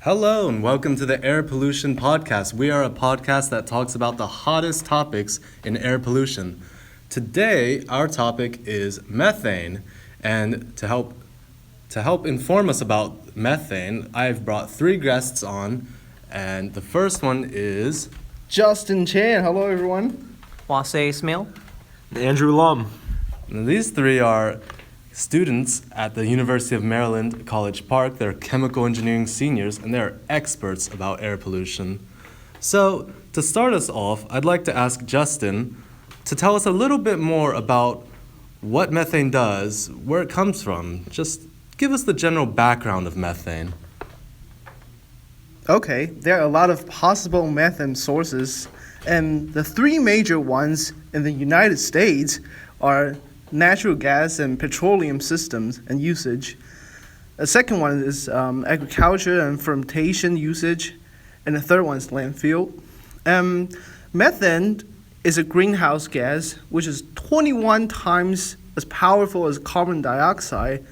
Hello and welcome to the Air Pollution Podcast. We are a podcast that talks about the hottest topics in air pollution. Today, our topic is methane, and to help inform us about methane, I've brought three guests on, and the first one is Justin Chan. Hello, everyone. Wase Ismail. Andrew Lum. and these three are students at the University of Maryland, College Park. They're chemical engineering seniors, and they're experts about air pollution. So, to start us off, I'd like to ask Justin to tell us a little bit more about what methane does, where it comes from. Just give us the general background of methane. Okay, there are a lot of possible methane sources, and the three major ones in the United States are natural gas and petroleum systems and usage. The second one is agriculture and fermentation usage, and the third one is landfill. Methane is a greenhouse gas which is 21 times as powerful as carbon dioxide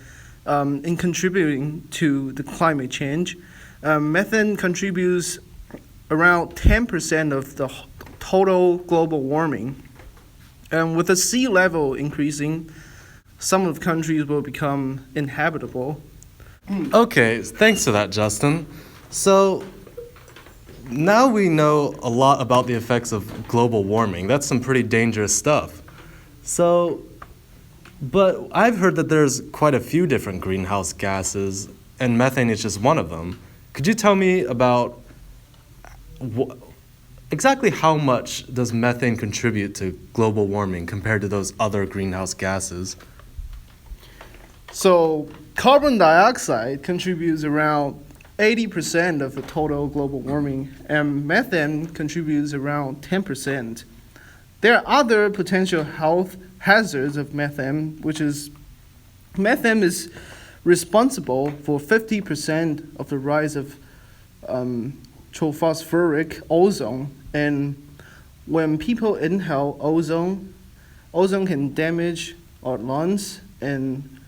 in contributing to the climate change. Methane contributes around 10% of the total global warming. And with the sea level increasing, some of the countries will become inhabitable. Okay, thanks for that, Justin. So, now we know a lot about the effects of global warming. That's some pretty dangerous stuff. But I've heard that there's quite a few different greenhouse gases, and methane is just one of them. Could you tell me about exactly how much does methane contribute to global warming compared to those other greenhouse gases? So carbon dioxide contributes around 80% of the total global warming, and methane contributes around 10%. There are other potential health hazards of methane, methane is responsible for 50% of the rise of tropospheric ozone. And when people inhale ozone can damage our lungs. And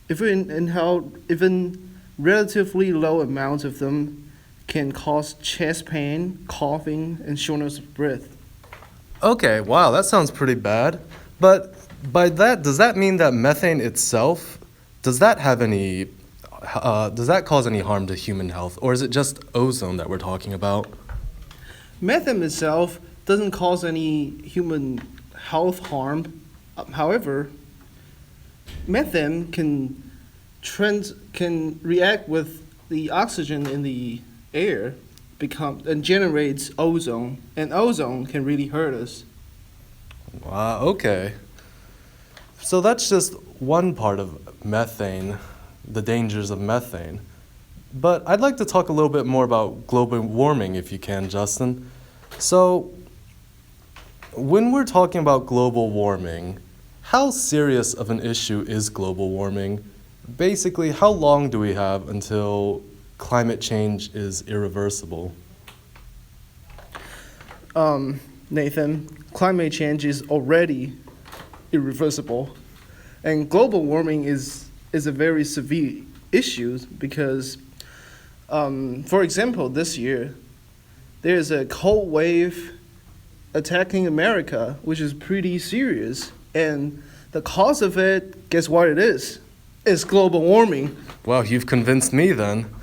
if we inhale even relatively low amounts of them, can cause chest pain, coughing, and shortness of breath. Okay, wow, that sounds pretty bad. But by that, does that mean that methane itself, does that cause any harm to human health, or is it just ozone that we're talking about? Methane itself doesn't cause any human health harm. However, methane can react with the oxygen in the air and generates ozone, and ozone can really hurt us. Wow, okay. So that's just one part of methane, the dangers of methane. But I'd like to talk a little bit more about global warming, if you can, Justin. So, when we're talking about global warming, how serious of an issue is global warming? Basically, how long do we have until climate change is irreversible? Nathan, climate change is already irreversible, and global warming is a very severe issue because, for example, this year there's a cold wave attacking America, which is pretty serious, and the cause of it, guess what it is? It's global warming. Well, you've convinced me then.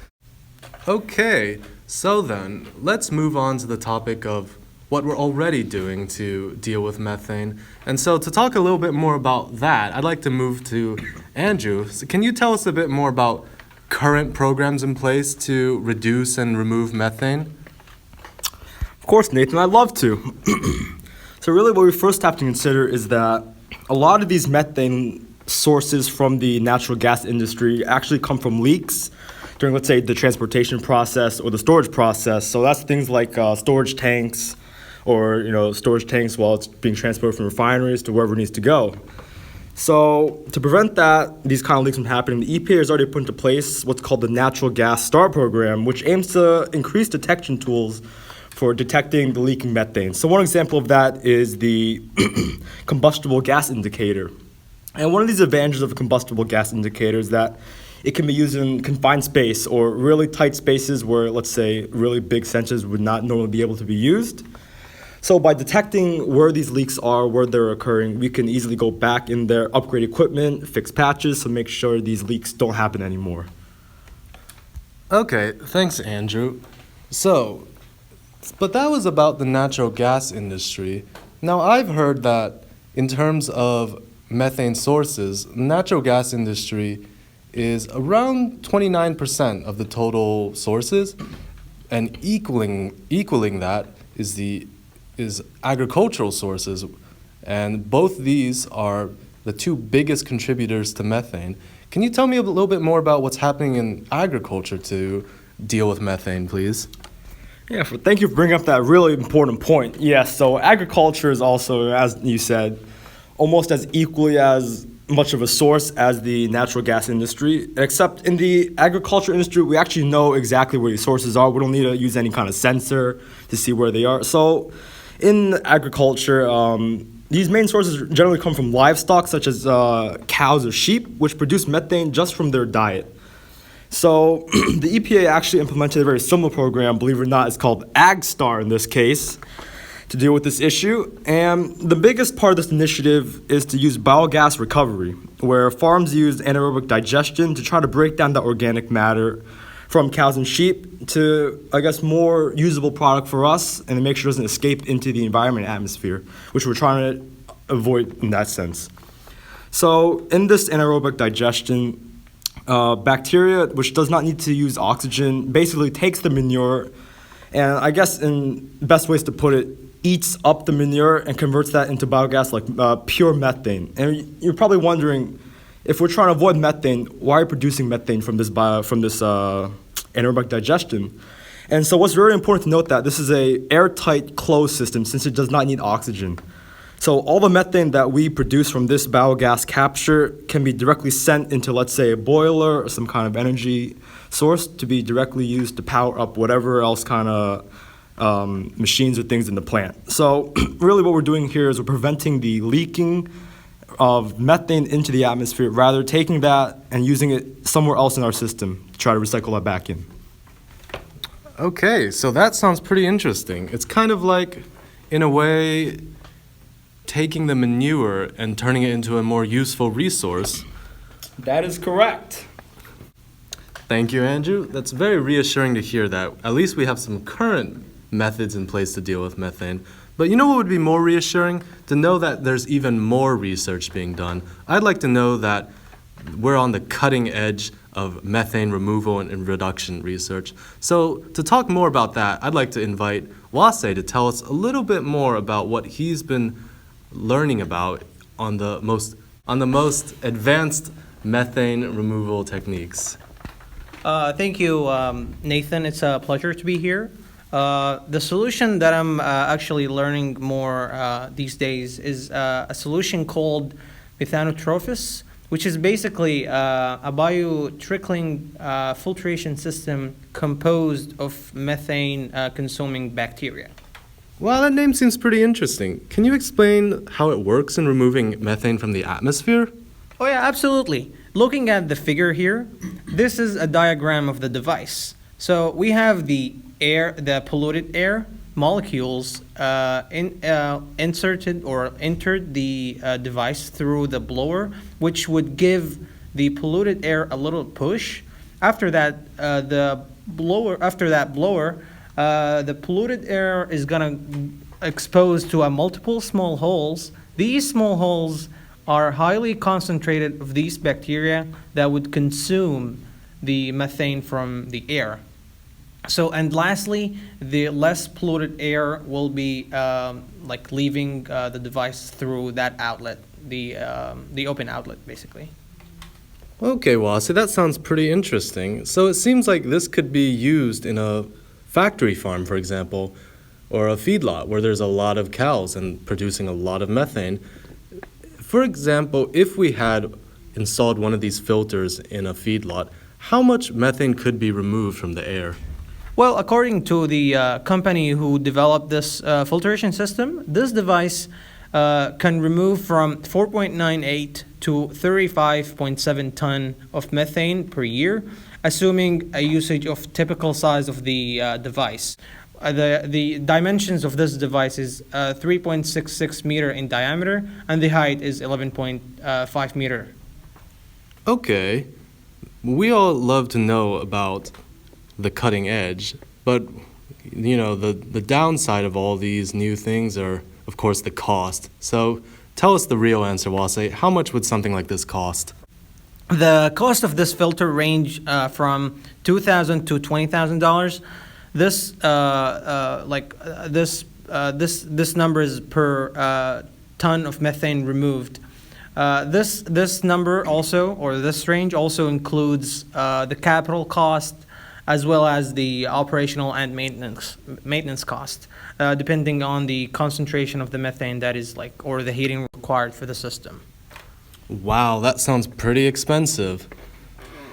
Okay, so then, let's move on to the topic of what we're already doing to deal with methane. And so to talk a little bit more about that, I'd like to move to Andrew. So can you tell us a bit more about current programs in place to reduce and remove methane? Of course, Nathan, I'd love to. So really what we first have to consider is that a lot of these methane sources from the natural gas industry actually come from leaks during, let's say, the transportation process or the storage process. So that's things like storage tanks or, storage tanks while it's being transported from refineries to wherever it needs to go. So to prevent these kind of leaks from happening, the EPA has already put into place what's called the Natural Gas STAR program, which aims to increase detection tools for detecting the leaking methane. So one example of that is the combustible gas indicator. And one of these advantages of a combustible gas indicator is that it can be used in confined space or really tight spaces where, let's say, really big sensors would not normally be able to be used. So by detecting where these leaks are, where they're occurring, we can easily go back in there, upgrade equipment, fix patches to make sure these leaks don't happen anymore. Okay, thanks, Andrew. So, but that was about the natural gas industry. Now, I've heard that in terms of methane sources, natural gas industry is around 29% of the total sources, and equaling that is agricultural sources, and both these are the two biggest contributors to methane. Can you tell me a little bit more about what's happening in agriculture to deal with methane, please? Yeah, thank you for bringing up that really important point. Yes, so agriculture is also, as you said, almost as equally as much of a source as the natural gas industry, except in the agriculture industry, we actually know exactly where these sources are. We don't need to use any kind of sensor to see where they are. So in agriculture, these main sources generally come from livestock, such as cows or sheep, which produce methane just from their diet. So the EPA actually implemented a very similar program, believe it or not. It's called AgStar in this case, to deal with this issue. And the biggest part of this initiative is to use biogas recovery, where farms use anaerobic digestion to try to break down the organic matter from cows and sheep to, I guess, more usable product for us and to make sure it doesn't escape into the environment and atmosphere, which we're trying to avoid in that sense. So in this anaerobic digestion, bacteria, which does not need to use oxygen, basically takes the manure and, I guess in best ways to put it, eats up the manure and converts that into biogas like pure methane. And you're probably wondering, if we're trying to avoid methane, why are we producing methane from this anaerobic digestion? And so what's very important to note that this is a airtight closed system since it does not need oxygen. So all the methane that we produce from this biogas capture can be directly sent into, let's say, a boiler or some kind of energy source to be directly used to power up whatever else kind of machines or things in the plant. So really what we're doing here is we're preventing the leaking of methane into the atmosphere, rather taking that and using it somewhere else in our system to try to recycle that back in. Okay, so that sounds pretty interesting. It's kind of like, in a way, taking the manure and turning it into a more useful resource. That is correct. Thank you, Andrew. That's very reassuring to hear that at least we have some current methods in place to deal with methane. But you know what would be more reassuring? To know that there's even more research being done. I'd like to know that we're on the cutting edge of methane removal and reduction research. So to talk more about that, I'd like to invite Wase to tell us a little bit more about what he's been learning about on the most advanced methane removal techniques. Thank you, Nathan. It's a pleasure to be here. The solution that I'm actually learning more these days is a solution called methanotrophis, which is basically a bio-trickling filtration system composed of methane-consuming bacteria. Well, that name seems pretty interesting. Can you explain how it works in removing methane from the atmosphere? Oh yeah, absolutely. Looking at the figure here, this is a diagram of the device. So we have the polluted air molecules inserted or entered the device through the blower, which would give the polluted air a little push. After that, the polluted air is gonna expose to multiple small holes. These small holes are highly concentrated of these bacteria that would consume the methane from the air. So, and lastly, the less polluted air will be like leaving the device through that outlet, the open outlet, basically. Okay, Wase, that sounds pretty interesting. So it seems like this could be used in a factory farm, for example, or a feedlot where there's a lot of cows and producing a lot of methane. For example, if we had installed one of these filters in a feedlot, how much methane could be removed from the air? Well, according to the company who developed this filtration system, this device can remove from 4.98 to 35.7 ton of methane per year, assuming a usage of typical size of the device. The dimensions of this device is 3.66 meter in diameter, and the height is 11.5 meter. Okay. We all love to know about the cutting edge, but the downside of all these new things are, of course, the cost. So tell us the real answer, Wase. How much would something like this cost? The cost of this filter range from $2,000 to $20,000. This number is per ton of methane removed. This number also, or this range also includes the capital cost as well as the operational and maintenance cost, depending on the concentration of the methane that is or the heating required for the system. Wow, that sounds pretty expensive.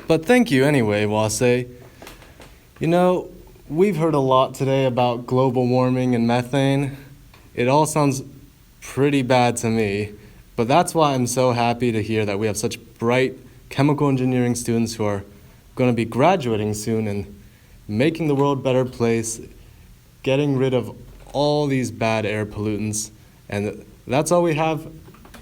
But thank you anyway, Wase. We've heard a lot today about global warming and methane. It all sounds pretty bad to me, but that's why I'm so happy to hear that we have such bright chemical engineering students who are going to be graduating soon and making the world a better place, getting rid of all these bad air pollutants. And that's all we have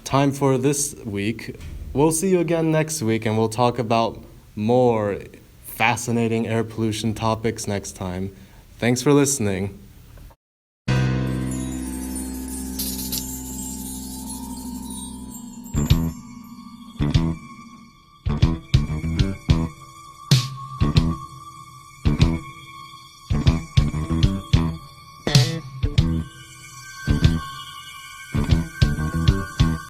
time for this week. We'll see you again next week, and we'll talk about more fascinating air pollution topics next time. Thanks for listening.